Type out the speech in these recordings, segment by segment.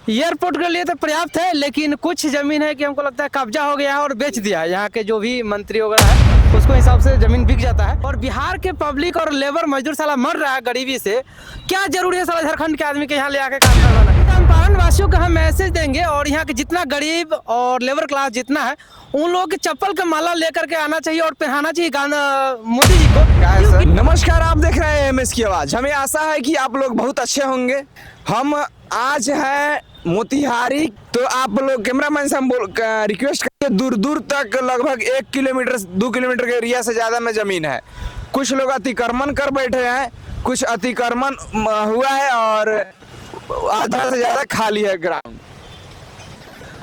Airport के लिए तो पर्याप्त है, लेकिन कुछ जमीन है कि हमको लगता है कब्जा हो गया है और बेच दिया है। यहाँ के जो भी मंत्री वगैरह है उसको हिसाब से जमीन बिक जाता है। और बिहार के पब्लिक और लेबर मजदूर साला मर रहा है गरीबी से। क्या जरूरी है साला झारखंड के आदमी के यहाँ ले आके काम करवाना। चंपारण वासियों को हम मैसेज देंगे और यहाँ के जितना गरीब और लेबर क्लास जितना है उन लोगों के चप्पल का माला लेकर के आना चाहिए और पहनाना चाहिए मोदी जी को। नमस्कार, आप देख रहे हैं एमएस की आवाज। हमें आशा है कि आप लोग बहुत अच्छे होंगे। हम आज है मोतिहारी, तो आप लोग कैमरामैन से हम रिक्वेस्ट करते, दूर दूर तक लगभग 1 किलोमीटर 2 किलोमीटर के एरिया से ज़्यादा में ज़मीन है। कुछ लोग अतिक्रमण कर बैठे हैं, कुछ अतिक्रमण हुआ है और आधा से ज़्यादा खाली है ग्राउंड।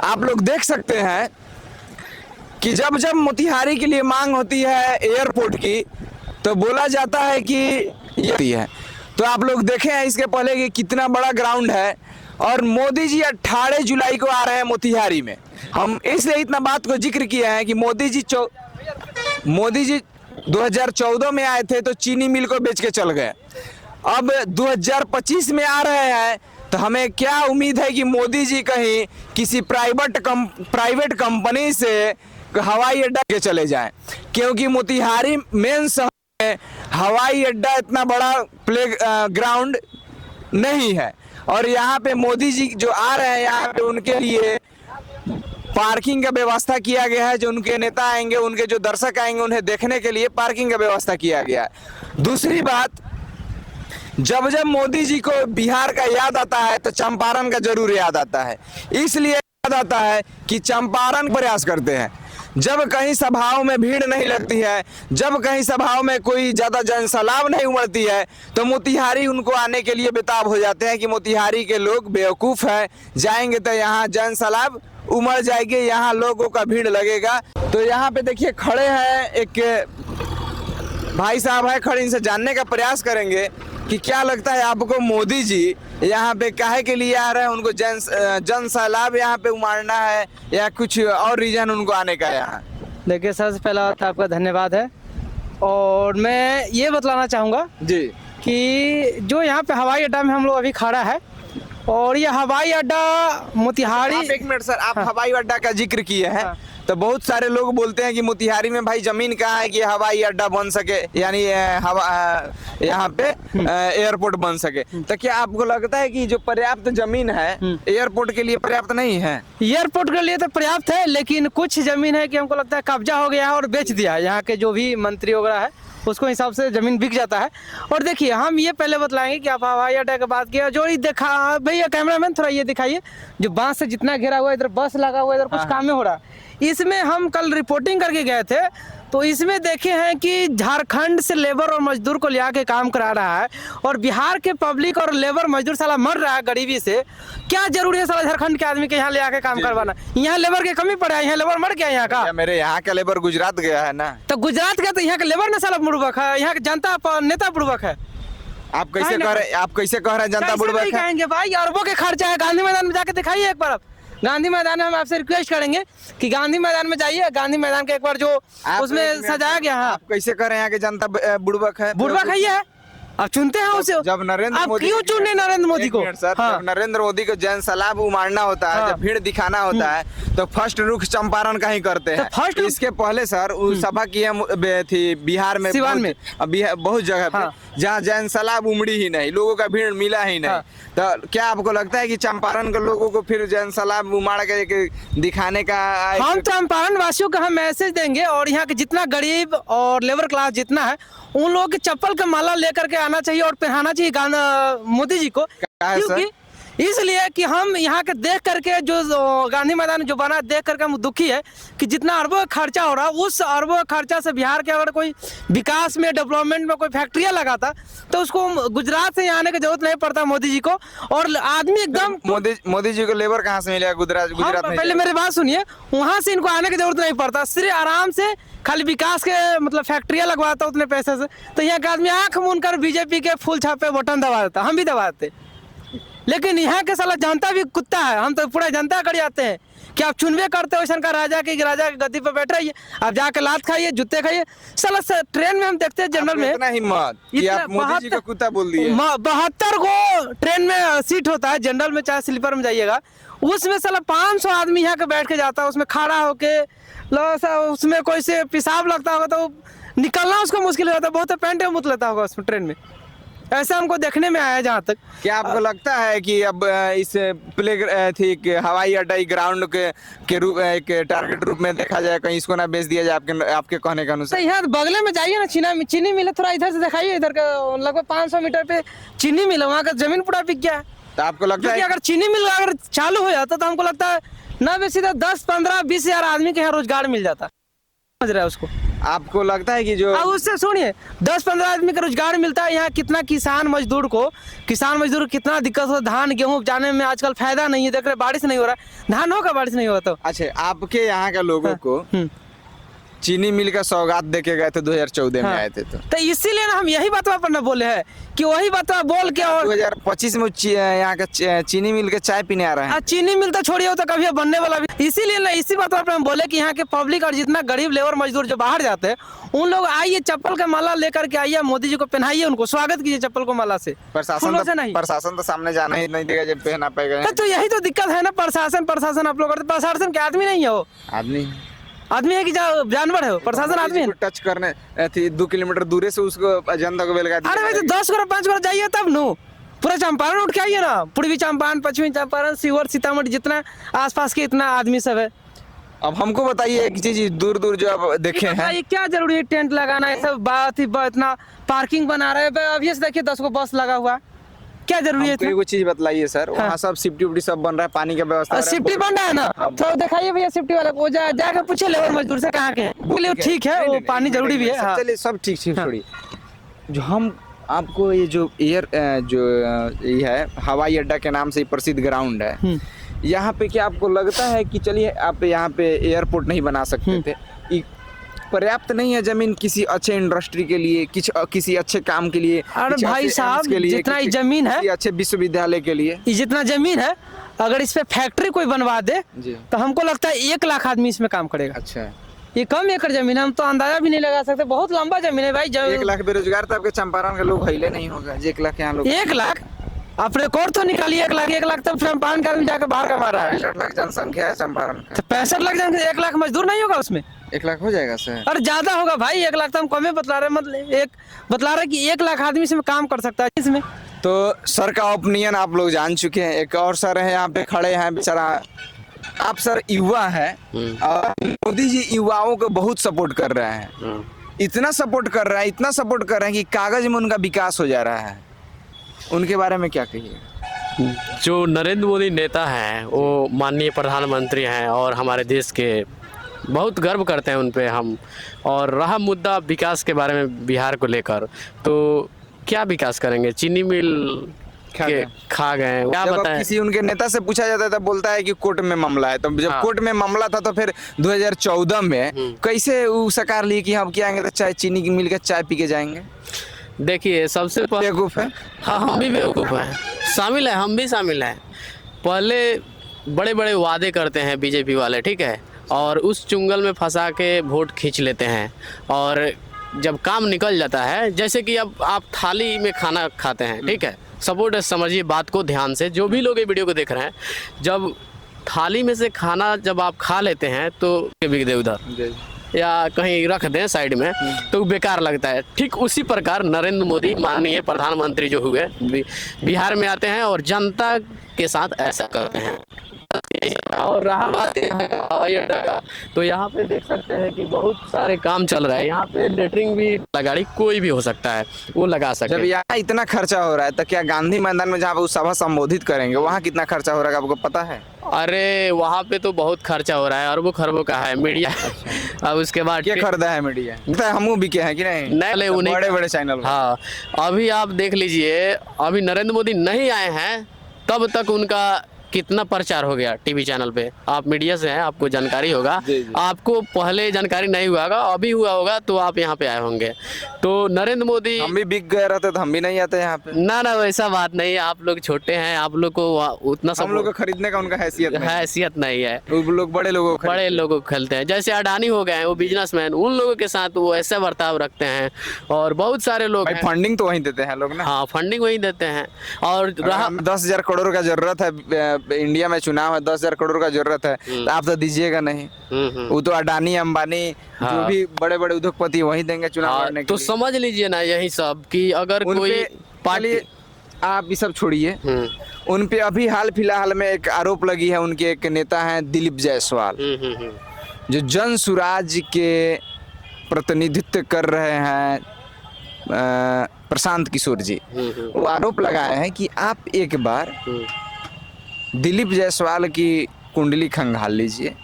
आप लोग देख सकते हैं कि जब जब मोतिहारी के लिए मांग होती है एयरपोर्ट की तो बोला जाता है कि ये है। तो आप लोग देखे हैं इसके पहले कि कितना बड़ा ग्राउंड है और मोदी जी 18 जुलाई को आ रहे हैं मोतिहारी में। हम इसलिए इतना बात को जिक्र किए हैं कि मोदी जी 2014 में आए थे तो चीनी मिल को बेच के चल गए। अब 2025 में आ रहे हैं तो हमें क्या उम्मीद है कि मोदी जी कहीं किसी प्राइवेट कंपनी से हवाई अड्डा के चले जाएं, क्योंकि मोतिहारी मेन शहर में हवाई अड्डा इतना बड़ा प्ले ग्राउंड नहीं है। और यहाँ पे मोदी जी जो आ रहे हैं यहाँ पे उनके लिए पार्किंग का व्यवस्था किया गया है। जो उनके नेता आएंगे, उनके जो दर्शक आएंगे, उन्हें देखने के लिए पार्किंग का व्यवस्था किया गया है। दूसरी बात, जब जब मोदी जी को बिहार का याद आता है तो चंपारण का जरूर याद आता है। इसलिए याद आता है कि चंपारण प्रयास करते हैं। जब कहीं सभाओं में भीड़ नहीं लगती है, जब कहीं सभाओं में कोई ज़्यादा जनसैलाब नहीं उमड़ती है, तो मोतिहारी उनको आने के लिए बेताब हो जाते हैं कि मोतिहारी के लोग बेवकूफ़ हैं, जाएंगे तो यहाँ जनसैलाब उमड़ जाएगी, यहाँ लोगों का भीड़ लगेगा। तो यहाँ पे देखिए खड़े हैं, एक भाई साहब है खड़े, इनसे जानने का प्रयास करेंगे कि क्या लगता है आपको मोदी जी यहाँ पे काहे के लिए आ रहे हैं। उनको जन सैलाब यहाँ पे उमारना है या कुछ और रीजन उनको आने का यहाँ। देखिए, सबसे पहला तो आपका धन्यवाद है और मैं ये बतलाना चाहूँगा जी कि जो यहाँ पे हवाई अड्डा में हम लोग अभी खड़ा है और ये हवाई अड्डा मोतिहारी। एक मिनट सर, आप हाँ। हवाई अड्डा का जिक्र किए हैं। हाँ। तो बहुत सारे लोग बोलते हैं कि मोतिहारी में भाई जमीन कहाँ है कि हवाई अड्डा बन सके, यानी यहाँ पे एयरपोर्ट बन सके। तो क्या आपको लगता है कि जो पर्याप्त जमीन है एयरपोर्ट के लिए पर्याप्त नहीं है? एयरपोर्ट के लिए तो पर्याप्त है, लेकिन कुछ जमीन है कि हमको लगता है कब्जा हो गया है और बेच दिया है। यहाँ के जो भी मंत्री वगैरह है उसको हिसाब से जमीन बिक जाता है। और देखिए, हम ये पहले बतलाएंगे कि आप हवाई अड्डा की बात किया, जो ये देखा भैया कैमरामैन थोड़ा ये दिखाइए, जो बांस से जितना घेरा हुआ, इधर बस लगा हुआ, इधर कुछ काम में हो रहा है। इसमें हम कल रिपोर्टिंग करके गए थे तो इसमें देखे हैं कि झारखंड से लेबर और मजदूर को ले आके काम करा रहा है और बिहार के पब्लिक और लेबर मजदूर साला मर रहा है गरीबी से। क्या जरूरी है साला झारखंड के आदमी के यहाँ ले आके काम करवाना। यहाँ लेबर की कमी पड़ा है, यहाँ लेबर मर गया यहाँ का। मेरे यहाँ का लेबर गुजरात गया है ना, तो गुजरात गया तो यहाँ का लेबर ना साला बुड़बक है, यहाँ का जनता नेता बुड़बक है। आप कैसे कह रहे हैं जनता बुड़बक है? भाई अरबों के खर्चा है। गांधी मैदान में जाके दिखाइए एक बार। आप गांधी मैदान में हम आपसे रिक्वेस्ट करेंगे कि गांधी मैदान में जाइए। गांधी मैदान का एक बार जो उसमें सजाया गया है। आप कैसे कह रहे हैं कि जनता बुड़बक है? बुड़बक है ये, आप चुनते हैं उसे। जब नरेंद्र मोदी, क्यों चुने नरेंद्र मोदी को? सर, हाँ। जब नरेंद्र मोदी को जन सैलाब उमारना होता है, जब भीड़ दिखाना होता है तो फर्स्ट रुख चंपारण का ही करते हैं। फर्स्ट इसके पहले सर सभा की थी बिहार में, सिवान में, बहुत जगह पे जहाँ जन सैलाब उमड़ी ही नहीं, लोगों का भीड़ मिला ही नहीं। तो क्या आपको लगता है कि चंपारण के लोगों को फिर जन सैलाब उमाड़ के दिखाने का? हम चंपारण वासियों को हम मैसेज देंगे और यहाँ के जितना गरीब और लेबर क्लास जितना है उन लोगों के चप्पल का माला लेकर के आना चाहिए और पहनाना चाहिए मोदी जी को। क्योंकि इसलिए कि हम यहाँ के देख करके जो गांधी मैदान जो बना देख करके हम दुखी है कि जितना अरबों का खर्चा हो रहा है, उस अरबों का खर्चा से बिहार के अगर कोई विकास में, डेवलपमेंट में कोई फैक्ट्रियाँ लगाता तो उसको गुजरात से यहाँ आने की जरूरत नहीं पड़ता मोदी जी को। और आदमी एकदम मोदी जी को लेबर कहाँ से मिलेगा? गुजरात में। पहले मेरी बात सुनिए, वहाँ से इनको आने की जरूरत नहीं पड़ता, सिर्फ आराम से खाली विकास के मतलब फैक्ट्रियाँ लगवाता उतने पैसे से। तो यहाँ का आदमी आँख मूंद कर बीजेपी के फूल छापे बटन दबा देता, हम भी दबा देते। लेकिन यहाँ के साला जनता भी कुत्ता है। हम तो पूरा जनता कर जाते हैं कि आप चुनवे करते हो वैसा का राजा के गद्दी पर बैठ रहिए, आप जाके लात खाइए, जूते खाइए। साला ट्रेन में हम देखते हैं जनरल में इतना हिम्मत कि आप मोदी जी का कुत्ता बोल दिए। 72 गो ट्रेन में सीट होता है, जनरल में चाहे स्लीपर में जाइएगा, उसमें साला 500 आदमी यहाँ के बैठ के जाता है, उसमें खड़ा होके उसमें कोई से पेशाब लगता होगा तो निकलना उसको मुश्किल हो जाता है, बहुत पैंट में मुत लेता होगा उसमें ट्रेन में। ऐसा हमको देखने में आया जहाँ तक। क्या आपको लगता है कि अब इस प्ले थी कि हवाई अड्डा ग्राउंड के रूप एक टारगेट रूप में देखा जाए, कहीं इसको ना बेच दिया जाए आपके कहने के अनुसार? यहाँ बगले में जाइए ना, चीनी मिल है, थोड़ा इधर से दिखाइए, इधर का लगभग 500 मीटर पे चीनी मिल है, वहाँ का जमीन पूरा बिक गया है। तो आपको लगता है अगर चीनी मिल अगर चालू हो जाता तो हमको लगता है ना बेसी तो 10, 15, 20 हजार आदमी के यहाँ रोजगार मिल जाता। समझ रहा है उसको? आपको लगता है कि जो उससे सुनिए 10-15 आदमी का रोजगार मिलता है। यहाँ कितना किसान मजदूर को कितना दिक्कत हो, धान गेहूँ जाने में आजकल फायदा नहीं है। देख रहे बारिश नहीं हो रहा है, धान होगा बारिश नहीं होगा तो। अच्छा, आपके यहाँ के लोगों को चीनी मिल का सौगात देके गए थे 2014 में आए थे तो इसीलिए ना हम यही बात पर ना बोले हैं कि वही बात बोल के, और 2025 में यहाँ का चीनी मिल के चाय पीने आ रहे हैं। चीनी मिल तो छोड़िए, हो तो कभी बनने वाला भी। इसीलिए ना इसी बात पर हम बोले कि यहाँ के पब्लिक और जितना गरीब लेबर मजदूर जो बाहर जाते हैं उन लोग आइए, चप्पल का माला लेकर के आइए, मोदी जी को पहनाइए, उनको स्वागत कीजिए चप्पल को माला से। प्रशासन तो सामने जाना ही नहीं देगा जब पहना पाएगा। तो यही तो दिक्कत है ना, प्रशासन आप लोग प्रशासन के आदमी नहीं है, वो आदमी है कि जानवर है वो? प्रशासन आदमी है। टच करने थी 2 किलोमीटर दूर से उसको जनता को बेलगा। अरे भाई तो 10 करोड़ 5 करोड़ जाइए तब नो, पूरा चंपारण उठ के आइए ना, पूर्वी चंपारण, पश्चिमी चंपारण, शिवहर, सीतामढ़ी, जितना आसपास के इतना आदमी सब है। अब हमको बताइए एक चीज, दूर दूर जो आप देखे हैं, ये क्या जरूरी है टेंट लगाना, ये सब बात ही इतना पार्किंग बना रहे हैं। अभी से देखिए 10 को बस लगा हुआ, क्या जरूरी है? कोई चीज बताइए सर। वहाँ सब सिफ्टी सब बन रहा है, पानी का व्यवस्था सिफ्टी बन रहा है ना, तो दिखाइए भैया सिफ्टी वाला को, जाकर पूछे लेबर मजदूर से कहाँ के हैं, बोले ठीक है, वो पानी जरूरी भी है। चलिए सब ठीक छोड़िए। जो हम आपको ये जो ये है हवाई अड्डा के नाम से प्रसिद्ध ग्राउंड है, यहाँ पे क्या आपको लगता है कि चलिए आप यहाँ पे एयरपोर्ट नहीं बना सकते थे, पर्याप्त नहीं है जमीन किसी अच्छे इंडस्ट्री के लिए, किसी अच्छे काम के लिए? अरे भाई साहब, जितना जमीन है, अच्छे विश्वविद्यालय के लिए जितना जमीन है, अगर इस पे फैक्ट्री कोई बनवा दे तो हमको लगता है 1 लाख आदमी इसमें काम करेगा। अच्छा, ये कम एकड़ जमीन है, हम तो अंदाजा भी नहीं लगा सकते, बहुत लंबा जमीन है भाई। 1 लाख बेरोजगार तो आपके चंपारण के लोग हिले नहीं होगा। 1 लाख यहाँ लोग, 1 लाख आप रिकॉर्ड तो निकालिए। 1 लाख तो चंपारण का आदमी जाकर बाहर कमा रहा है। 65 लाख जनसंख्या है चंपारण का, तो 65 लाख जनसंख्या, 1 लाख मजदूर नहीं होगा उसमें? 1 लाख हो जाएगा सर। अरे ज्यादा होगा भाई, 1 लाख तो हम कम बतला रहे, मतलब बतला रहे कि 1 लाख आदमी इसमें काम कर सकता है इसमें। तो सर का ओपिनियन आप लोग जान चुके हैं। एक और सर है यहाँ पे खड़े हैं, बेचारा आप सर युवा है और मोदी जी युवाओं को बहुत सपोर्ट कर रहे हैं, इतना सपोर्ट कर रहे हैं कि कागज में उनका विकास हो जा रहा है। उनके बारे में क्या कहिए? जो नरेंद्र मोदी नेता हैं वो माननीय प्रधानमंत्री हैं और हमारे देश के बहुत गर्व करते हैं उन पे हम। और रहा मुद्दा विकास के बारे में बिहार को लेकर, तो क्या विकास करेंगे? चीनी मिल खा गए, क्या बताएं? किसी उनके नेता से पूछा जाता है तो बोलता है कि कोर्ट में मामला है। तो जब कोर्ट में मामला था तो फिर 2014 में कैसे वो सरकार लिए कि हम क्या आएंगे तो चाय चीनी की मिल के चाय पी के जाएंगे? देखिए, सबसे पहले बेवकूफ़ है। हाँ, हम भी बेवकूफ़ हैं, शामिल है, हम भी शामिल हैं। पहले बड़े बड़े वादे करते हैं बीजेपी वाले, ठीक है, और उस चुंगल में फंसा के वोट खींच लेते हैं। और जब काम निकल जाता है, जैसे कि अब आप थाली में खाना खाते हैं, ठीक है, सपोर्ट समझिए बात को ध्यान से, जो भी लोग ये वीडियो को देख रहे हैं, जब थाली में से खाना जब आप खा लेते हैं तो बिक दे उधर या कहीं रख दें साइड में तो बेकार लगता है। ठीक उसी प्रकार नरेंद्र मोदी माननीय प्रधानमंत्री जो हुए बिहार में आते हैं और जनता के साथ ऐसा करते हैं। और रहा बात हवाई अड्डा का, तो यहाँ पे देख सकते हैं कि बहुत सारे काम चल रहा है। यहाँ पे लेटरिंग भी गाड़ी कोई भी हो सकता है वो लगा सकते हैं। जब यहाँ इतना खर्चा हो रहा है तो क्या गांधी मैदान में जहाँ पे सभा संबोधित करेंगे वहाँ कितना खर्चा हो रहा है आपको पता है? अरे वहाँ पे तो बहुत खर्चा हो रहा है, अरबों खरबों का है मीडिया। अब उसके बाद क्या खरीदा है मीडिया? हम बिके हैं कि नहीं? बड़े बड़े चैनल। हाँ, अभी आप देख लीजिए, अभी नरेंद्र मोदी नहीं आए हैं तब तक उनका कितना प्रचार हो गया टीवी चैनल पे। आप मीडिया से हैं, आपको जानकारी होगा। जी, जी। आपको पहले जानकारी नहीं हुआ होगा, अभी हुआ होगा तो आप यहाँ पे आए होंगे। तो नरेंद्र मोदी, हम भी बिक गए रहते तो हम भी नहीं आते यहाँ पे। ना ना वैसा बात नहीं है, आप लोग छोटे हैं, आप लोग को उतना हम लोग को सब खरीदने का उनका हैसियत नहीं है। हैसियत नहीं है। वो लोग बड़े लोगों को बड़े लोगों को खेलते हैं, जैसे अडानी हो गए हैं, वो बिजनेसमैन, उन लोगों के साथ वो ऐसे बर्ताव रखते हैं। और बहुत सारे लोग भाई हैं, फंडिंग तो वहीं देते हैं लोग ना। हाँ फंडिंग वही देते हैं। और रहा 10,000 करोड़ का जरूरत है, इंडिया में चुनाव है, 10,000 करोड़ का जरूरत है, तो आप तो दीजिएगा नहीं। वो तो अडानी अंबानी जो हाँ। भी बड़े बड़े उद्योगपति वही देंगे चुनाव हाँ, लड़ने के तो लिए। समझ लीजिए ना यही सब कि अगर उन कोई पे पार्टी चलिए, आप ये सब छोड़िए। उन पे अभी हाल फिलहाल में एक आरोप लगी है, उनके एक नेता हैं दिलीप जायसवाल, जो जन सुराज के प्रतिनिधित्व कर रहे हैं, प्रशांत किशोर जी। वो आरोप लगाए हैं कि आप एक बार दिलीप जायसवाल की कुंडली खंगाल लीजिए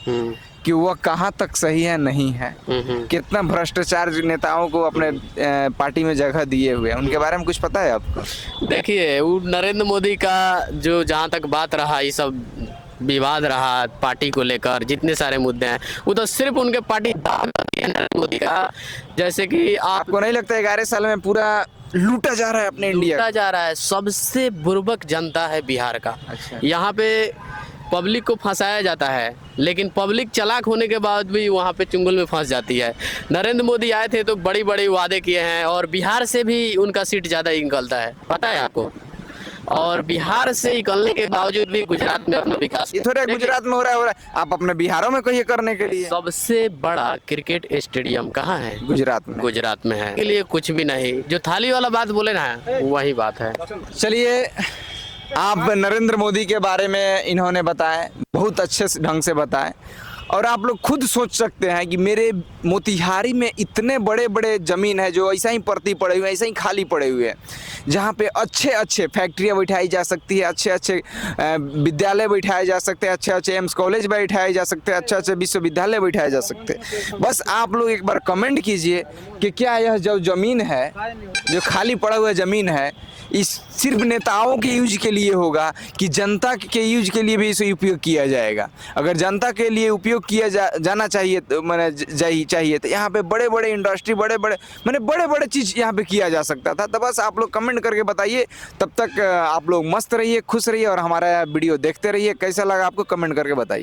कि वह कहाँ तक सही है नहीं है, कितना भ्रष्टाचार नेताओं को अपने पार्टी में जगह दिए हुए हैं, उनके बारे में कुछ पता है आपको? देखिए वो नरेंद्र मोदी का जो जहाँ तक बात रहा, ये सब विवाद रहा पार्टी को लेकर, जितने सारे मुद्दे हैं, वो तो सिर्फ उनके पार्टी दाग है नरेंद्र मोदी का। जैसे कि आपको नहीं लगता 11 साल में पूरा लूटा जा रहा है अपने इंडिया लूटा जा रहा है? सबसे बुर्बक जनता है बिहार का। अच्छा। यहाँ पे पब्लिक को फंसाया जाता है, लेकिन पब्लिक चालाक होने के बाद भी वहाँ पे चुंगल में फंस जाती है। नरेंद्र मोदी आए थे तो बड़ी बड़ी वादे किए हैं, और बिहार से भी उनका सीट ज़्यादा ही निकलता है, पता है आपको। और बिहार से निकलने के बावजूद भी गुजरात में अपना विकास, ये थोड़ा गुजरात में हो रहा है, आप अपने बिहारों में कहिए करने के लिए। सबसे बड़ा क्रिकेट स्टेडियम कहाँ है? गुजरात में। गुजरात में है। के लिए कुछ भी नहीं, जो थाली वाला बात बोले ना वही बात है। चलिए, आप नरेंद्र मोदी के बारे में इन्होंने बताया, बहुत अच्छे ढंग से बताए, और आप लोग खुद सोच सकते हैं कि मेरे मोतिहारी में इतने बड़े बड़े ज़मीन है जो ऐसा ही पड़ती पड़े हुए हैं, ऐसा ही खाली पड़े हुए हैं, जहाँ पे अच्छे अच्छे फैक्ट्रियाँ बैठाई जा सकती है, अच्छे अच्छे विद्यालय बैठाए जा सकते हैं, अच्छे अच्छे एम्स कॉलेज बैठाए जा सकते हैं, अच्छे अच्छे विश्वविद्यालय बैठाए जा सकते हैं। बस आप लोग एक बार कमेंट कीजिए कि क्या यह जो ज़मीन है, जो खाली पड़ा हुआ ज़मीन है, इस सिर्फ नेताओं के यूज के लिए होगा कि जनता के यूज के लिए भी इसे उपयोग किया जाएगा? अगर जनता के लिए उपयोग किया जाना चाहिए तो चाहिए तो यहाँ पे बड़े बड़े इंडस्ट्री, बड़े बड़े चीज़ यहाँ पे किया जा सकता था। तो बस आप लोग कमेंट करके बताइए। तब तक आप लोग मस्त रहिए, खुश रहिए, और हमारा वीडियो देखते रहिए। कैसा लगा आपको कमेंट करके बताइए।